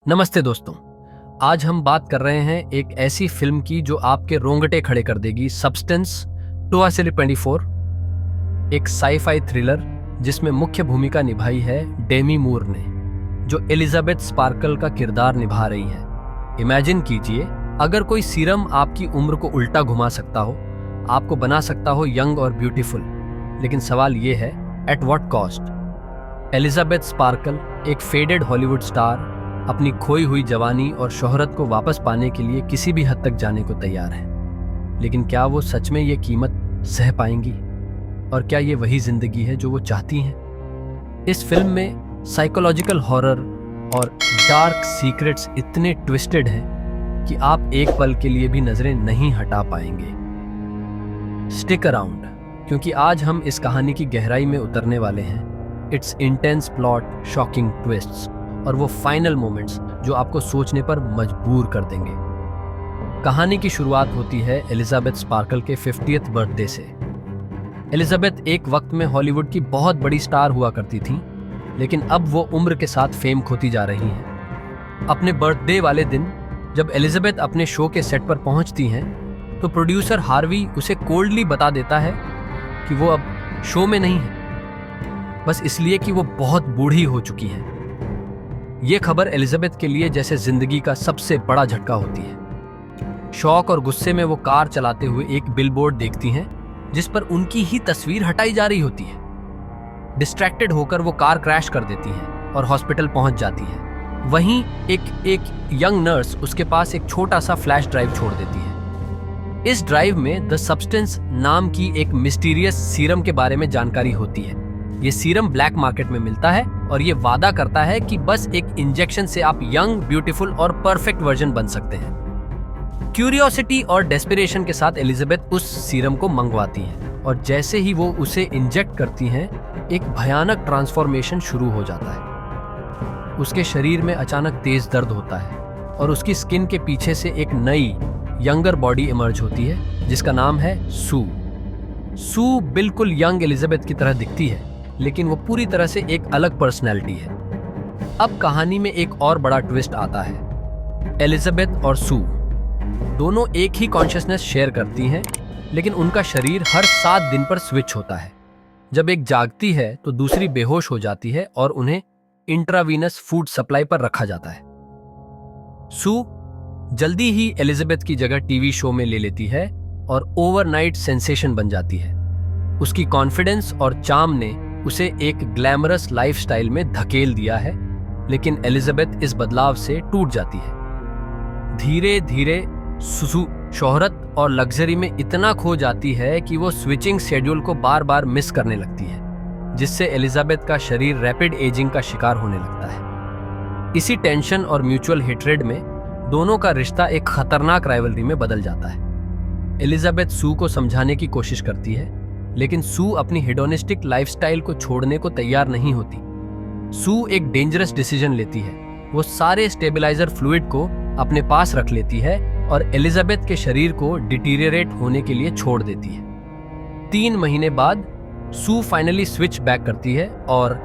नमस्ते दोस्तों। आज हम बात कर रहे हैं एक ऐसी फिल्म की जो आपके रोंगटे खड़े कर देगी। सब्सटेंस 2024, एक साई-फाई थ्रिलर जिसमें मुख्य भूमिका निभाई है डेमी मूर ने, जो एलिजाबेथ स्पार्कल का किरदार निभा रही हैं। इमेजिन कीजिए, अगर कोई सीरम आपकी उम्र को उल्टा घुमा सकता हो, आपको बना सकता हो यंग और ब्यूटीफुल, लेकिन सवाल ये है, at what cost? Elizabeth sparkle, एक फेडेड हॉलीवुड स्टार, अपनी खोई हुई जवानी और शोहरत को वापस पाने के लिए किसी भी हद तक जाने को तैयार है। लेकिन क्या वो सच में ये कीमत सह पाएंगी? और क्या ये वही जिंदगी है जो वो चाहती हैं? इस फिल्म में साइकोलॉजिकल हॉरर और डार्क सीक्रेट्स इतने ट्विस्टेड हैं कि आप एक पल के लिए भी नजरें नहीं हटा पाएंगे। स्टिक अराउंड, क्योंकि आज हम इस कहानी की गहराई में उतरने वाले हैं। It's intense plot, shocking twists और वो फाइनल मोमेंट्स जो आपको सोचने पर मजबूर कर देंगे। कहानी की शुरुआत होती है एलिजाबेथ स्पार्कल के 50th बर्थडे से। एलिजाबेथ एक वक्त में हॉलीवुड की बहुत बड़ी स्टार हुआ करती थी, लेकिन अब वो उम्र के साथ फेम खोती जा रही हैं। अपने बर्थडे वाले दिन जब एलिजाबेथ अपने शो के सेट पर पहुंचती हैं, तो प्रोड्यूसर हार्वी उसे कोल्डली बता देता है कि वो अब शो में नहीं है, बस इसलिए कि वो बहुत बूढ़ी हो चुकी हैं। ये खबर एलिजाबेथ के लिए जैसे जिंदगी का सबसे बड़ा झटका होती है। शौक और गुस्से में वो कार चलाते हुए एक बिलबोर्ड देखती हैं जिस पर उनकी ही तस्वीर हटाई जा रही होती है। डिस्ट्रैक्टेड होकर वो कार क्रैश कर देती हैं और हॉस्पिटल पहुंच जाती हैं। वहीं एक यंग नर्स उसके पास एक छोटा सा फ्लैश ड्राइव छोड़ देती है। इस ड्राइव में द सब्सटेंस नाम की एक मिस्टीरियस सीरम के बारे में जानकारी होती है। ये सीरम ब्लैक मार्केट में मिलता है और ये वादा करता है कि बस एक इंजेक्शन से आप यंग, ब्यूटीफुल और परफेक्ट वर्जन बन सकते हैं। क्यूरियोसिटी और डेस्पिरेशन के साथ एलिजाबेथ उस सीरम को मंगवाती हैं और जैसे ही वो उसे इंजेक्ट करती हैं, एक भयानक ट्रांसफॉर्मेशन शुरू हो जाता है। उसके शरीर में अचानक तेज दर्द होता है और उसकी स्किन के पीछे से एक नई, यंगर बॉडी इमर्ज होती है जिसका नाम है सू। सू बिल्कुल यंग एलिजाबेथ की तरह दिखती है, लेकिन वो पूरी तरह से एक अलग पर्सनैलिटी है। अब कहानी में एक और बड़ा ट्विस्ट आता है। एलिजाबेथ और सू दोनों एक ही कॉन्शियसनेस शेयर करती हैं, लेकिन उनका शरीर हर 7 दिन पर स्विच होता है। जब एक जागती है तो दूसरी बेहोश हो जाती है और उन्हें इंट्रावीनस फूड सप्लाई पर रखा जाता है। सू जल्दी ही एलिजाबेथ की जगह टीवी शो में ले लेती है और ओवरनाइट सेंसेशन बन जाती है। उसकी कॉन्फिडेंस और चार्म ने उसे एक ग्लैमरस लाइफस्टाइल में धकेल दिया है, लेकिन एलिजाबेथ इस बदलाव से टूट जाती है। धीरे धीरे सू शोहरत और लग्जरी में इतना खो जाती है कि वो स्विचिंग शेड्यूल को बार बार मिस करने लगती है, जिससे एलिजाबेथ का शरीर रैपिड एजिंग का शिकार होने लगता है। इसी टेंशन और म्यूचुअल हेट्रेड में दोनों का रिश्ता एक खतरनाक राइवलरी में बदल जाता है। एलिजाबेथ सू को समझाने की कोशिश करती है, लेकिन सू अपनी हेडोनिस्टिक लाइफस्टाइल को छोड़ने को तैयार नहीं होती। सू एक डेंजरस डिसीजन लेती है। वो सारे स्टेबलाइजर फ्लूइड को अपने पास रख लेती है और एलिजाबेथ के शरीर को डिटीरियरेट होने के लिए छोड़ देती है। 3 महीने बाद सू फाइनली स्विच बैक करती है और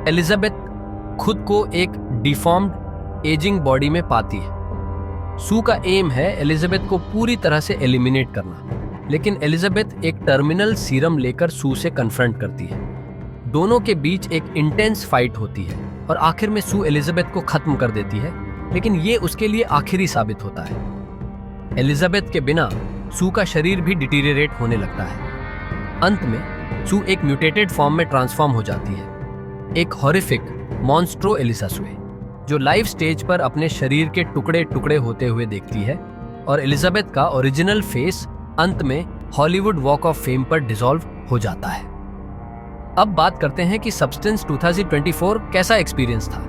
एलिजाबेथ खुद को एक डिफॉर्म्ड एजिंग बॉडी में पाती है। सू का एम है एलिजाबेथ को पूरी तरह से एलिमिनेट करना, लेकिन एलिजाबेथ एक टर्मिनल सीरम लेकर सू से कन्फ्रंट करती है। दोनों के बीच एक इंटेंस फाइट होती है और आखिर में सू एलिजाबेथ को खत्म कर देती है, लेकिन ये उसके लिए आखिरी साबित होता है। एलिजाबेथ के बिना सू का शरीर भी डिटीरियरेट होने लगता है। अंत में सू एक म्यूटेटेड फॉर्म में ट्रांसफॉर्म हो जाती है, एक हॉरिफिक मॉन्स्ट्रो एलिसासुए, जो लाइव स्टेज पर अपने शरीर के टुकड़े टुकड़े होते हुए देखती है, और एलिजाबेथ का ओरिजिनल फेस अंत में हॉलीवुड वॉक ऑफ फेम पर डिसॉल्व हो जाता है। अब बात करते हैं कि सब्सटेंस 2024 कैसा एक्सपीरियंस था।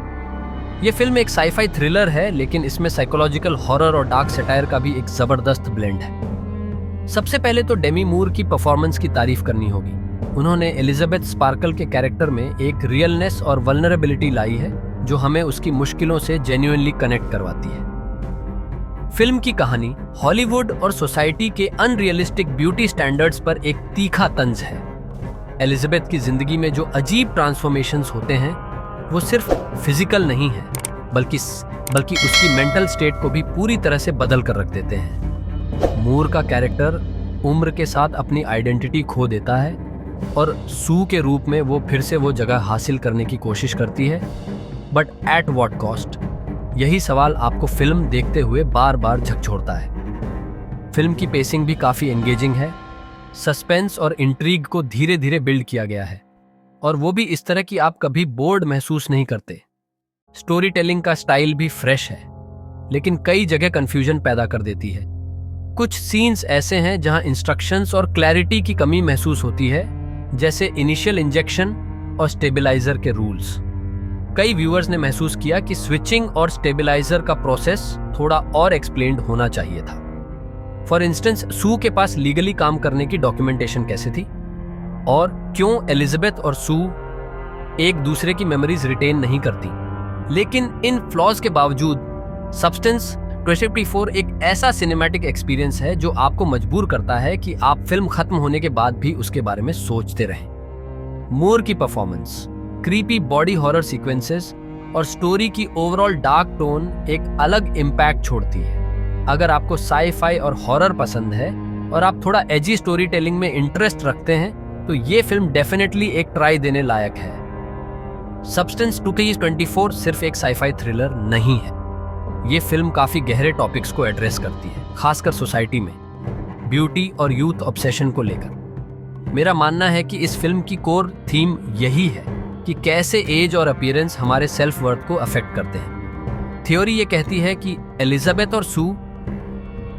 यह फिल्म एक साई-फाई थ्रिलर है, लेकिन इसमें साइकोलॉजिकल हॉरर और डार्क सटायर का भी एक जबरदस्त ब्लेंड है। सबसे पहले तो डेमी मूर की परफॉर्मेंस की तारीफ करनी होगी। उन्होंने एलिजाबेथ स्पार्कल के कैरेक्टर में एक रियलनेस और वल्नरेबिलिटी लाई है, जो हमें उसकी मुश्किलों से जेन्युइनली कनेक्ट करवाती है। फिल्म की कहानी हॉलीवुड और सोसाइटी के अनरियलिस्टिक ब्यूटी स्टैंडर्ड्स पर एक तीखा तंज है। एलिजाबेथ की जिंदगी में जो अजीब ट्रांसफॉर्मेशंस होते हैं, वो सिर्फ फिजिकल नहीं है, बल्कि उसकी मेंटल स्टेट को भी पूरी तरह से बदल कर रख देते हैं। मूर का कैरेक्टर उम्र के साथ अपनी आइडेंटिटी खो देता है और सू के रूप में वो फिर से वो जगह हासिल करने की कोशिश करती है, बट एट व्हाट कॉस्ट? यही सवाल आपको फिल्म देखते हुए बार बार झकझोरता है। फिल्म की पेसिंग भी काफ़ी एंगेजिंग है। सस्पेंस और इंट्रीग को धीरे धीरे बिल्ड किया गया है, और वो भी इस तरह कि आप कभी बोर्ड महसूस नहीं करते। स्टोरी टेलिंग का स्टाइल भी फ्रेश है, लेकिन कई जगह कंफ्यूजन पैदा कर देती है। कुछ सीन्स ऐसे हैं जहां इंस्ट्रक्शंस और क्लैरिटी की कमी महसूस होती है, जैसे इनिशियल इंजेक्शन और स्टेबलाइजर के रूल्स। कई व्यूअर्स ने महसूस किया कि स्विचिंग और स्टेबलाइजर का प्रोसेस थोड़ा और एक्सप्लेन्ड होना चाहिए था। फॉर इंस्टेंस, सू के पास लीगली काम करने की डॉक्यूमेंटेशन कैसे थी, और क्यों एलिजाबेथ और सू एक दूसरे की मेमोरीज रिटेन नहीं करती। लेकिन इन फ्लॉज के बावजूद सब्सटेंस 254 एक ऐसा सिनेमैटिक एक्सपीरियंस है जो आपको मजबूर करता है कि आप फिल्म खत्म होने के बाद भी उसके बारे में सोचते रहें। मूर की performance, creepy body horror sequences और स्टोरी की ओवरऑल डार्क टोन एक अलग इम्पैक्ट छोड़ती है। अगर आपको साई-फाई और हॉरर पसंद है और आप थोड़ा एजी स्टोरी टेलिंग में इंटरेस्ट रखते हैं, तो ये फिल्म डेफिनेटली एक ट्राई देने लायक है। सब्सटेंस 224 सिर्फ एक साई-फाई थ्रिलर नहीं है। ये फिल्म काफी गहरे टॉपिक्स को एड्रेस करती है, खासकर सोसाइटी में ब्यूटी और यूथ ऑब्सेशन को लेकर। मेरा मानना है कि इस फिल्म की कोर थीम यही है कि कैसे एज और अपीयरेंस हमारे सेल्फ वर्थ को अफेक्ट करते हैं। थ्योरी ये कहती है कि एलिजाबेथ और सू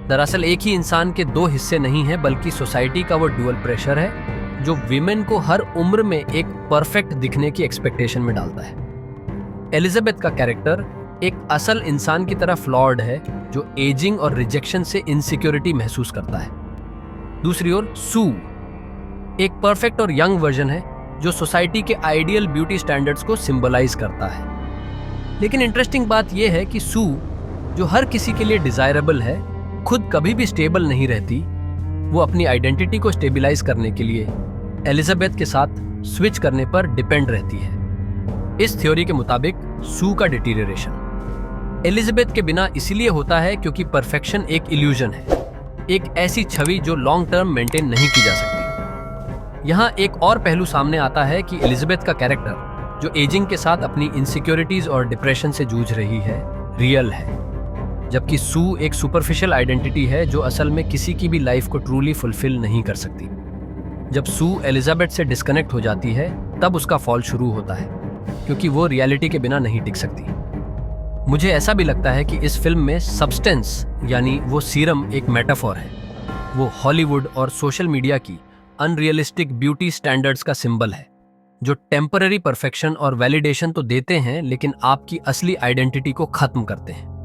दरअसल एक ही इंसान के दो हिस्से नहीं हैं, बल्कि सोसाइटी का वो ड्यूअल प्रेशर है जो विमेन को हर उम्र में एक परफेक्ट दिखने की एक्सपेक्टेशन में डालता है। एलिजाबेथ का कैरेक्टर एक असल इंसान की तरह फ्लॉड है जो एजिंग और रिजेक्शन से इनसिक्योरिटी महसूस करता है। दूसरी ओर सू एक परफेक्ट और यंग वर्जन है जो सोसाइटी के आइडियल ब्यूटी स्टैंडर्ड्स को सिंबलाइज करता है। लेकिन इंटरेस्टिंग बात यह है कि सू, जो हर किसी के लिए डिजायरेबल है, खुद कभी भी स्टेबल नहीं रहती। वो अपनी आइडेंटिटी को स्टेबलाइज करने के लिए एलिजाबेथ के साथ स्विच करने पर डिपेंड रहती है। इस थ्योरी के मुताबिक सू का डिटीरियरेशन एलिजाबेथ के बिना इसलिए होता है क्योंकि परफेक्शन एक इल्यूजन है, एक ऐसी छवि जो लॉन्ग टर्म मेंटेन नहीं की जा सकती। यहाँ एक और पहलू सामने आता है कि एलिजाबेथ का कैरेक्टर, जो एजिंग के साथ अपनी इनसिक्योरिटीज और डिप्रेशन से जूझ रही है, रियल है, जबकि सू एक सुपरफिशियल आइडेंटिटी है जो असल में किसी की भी लाइफ को ट्रूली फुलफिल नहीं कर सकती। जब सू एलिजाबेथ से डिस्कनेक्ट हो जाती है, तब उसका फॉल शुरू होता है, क्योंकि वो रियलिटी के बिना नहीं टिक सकती। मुझे ऐसा भी लगता है कि इस फिल्म में सब्सटेंस यानी वो सीरम एक मेटाफॉर है। वो हॉलीवुड और सोशल मीडिया की अनरियलिस्टिक ब्यूटी स्टैंडर्ड्स का सिंबल है, जो टेम्पररी परफेक्शन और वैलिडेशन तो देते हैं, लेकिन आपकी असली आइडेंटिटी को खत्म करते हैं।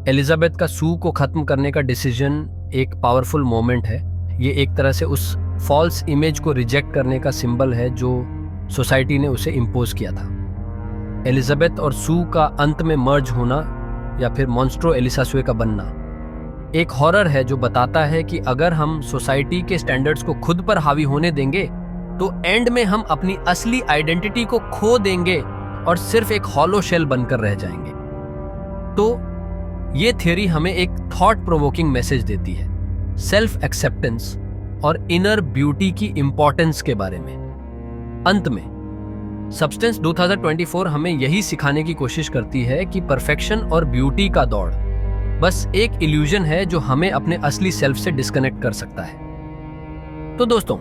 एलिजाबेथ का सू को खत्म करने का डिसीजन एक पावरफुल मोमेंट है। ये एक तरह से उस फॉल्स इमेज को रिजेक्ट करने का सिंबल है जो सोसाइटी ने उसे इम्पोज किया था। एलिजाबेथ और सू का अंत में मर्ज होना या फिर मॉन्स्ट्रो एलिसासुए का बनना एक हॉरर है जो बताता है कि अगर हम सोसाइटी के स्टैंडर्ड्स को खुद पर हावी होने देंगे, तो एंड में हम अपनी असली आइडेंटिटी को खो देंगे और सिर्फ एक हॉलो शेल बनकर रह जाएंगे। तो ये थ्योरी हमें एक थॉट प्रोवोकिंग मैसेज देती है, सेल्फ एक्सेप्टेंस और इनर ब्यूटी की इंपॉर्टेंस के बारे में। अंत में सब्सटेंस 2024 हमें यही सिखाने की कोशिश करती है कि परफेक्शन और ब्यूटी का दौड़ बस एक इल्यूजन है जो हमें अपने असली सेल्फ से डिस्कनेक्ट कर सकता है। तो दोस्तों,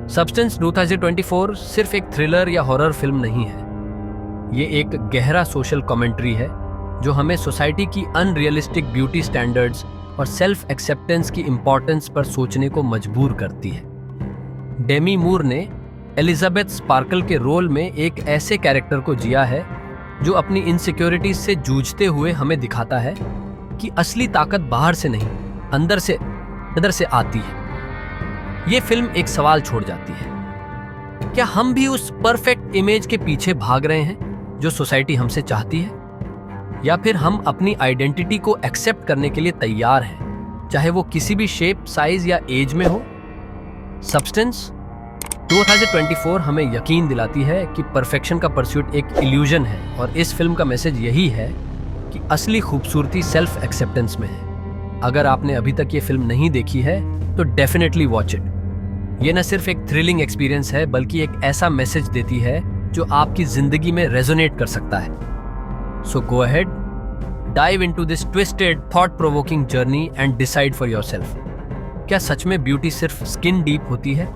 सब्सटेंस 2024 सिर्फ एक थ्रिलर या हॉरर फिल्म नहीं है। ये एक गहरा सोशल कमेंट्री है जो हमें सोसाइटी की अनरियलिस्टिक ब्यूटी स्टैंडर्ड्स और सेल्फ एक्सेप्टेंस की इंपॉर्टेंस पर सोचने को मजबूर करती है। डेमी मूर ने एलिजाबेथ स्पार्कल के रोल में एक ऐसे कैरेक्टर को जिया है जो अपनी इनसिक्योरिटीज से जूझते हुए हमें दिखाता है कि असली ताकत बाहर से नहीं, अंदर से आती है। ये फिल्म एक सवाल छोड़ जाती है, क्या हम भी उस परफेक्ट इमेज के पीछे भाग रहे हैं जो सोसाइटी हमसे चाहती है, या फिर हम अपनी आइडेंटिटी को एक्सेप्ट करने के लिए तैयार हैं, चाहे वो किसी भी शेप, साइज या एज में हो। सब्सटेंस 2024 हमें यकीन दिलाती है कि परफेक्शन का परस्यूट एक इल्यूजन है, और इस फिल्म का मैसेज यही है कि असली खूबसूरती सेल्फ एक्सेप्टेंस में है। अगर आपने अभी तक ये फिल्म नहीं देखी है तो डेफिनेटली वॉच इट। ये न सिर्फ एक थ्रिलिंग एक्सपीरियंस है बल्कि एक ऐसा मैसेज देती है जो आपकी जिंदगी में रेजोनेट कर सकता है। So go ahead, dive into this twisted thought provoking journey and decide for yourself. क्या सच में ब्यूटी सिर्फ स्किन डीप होती है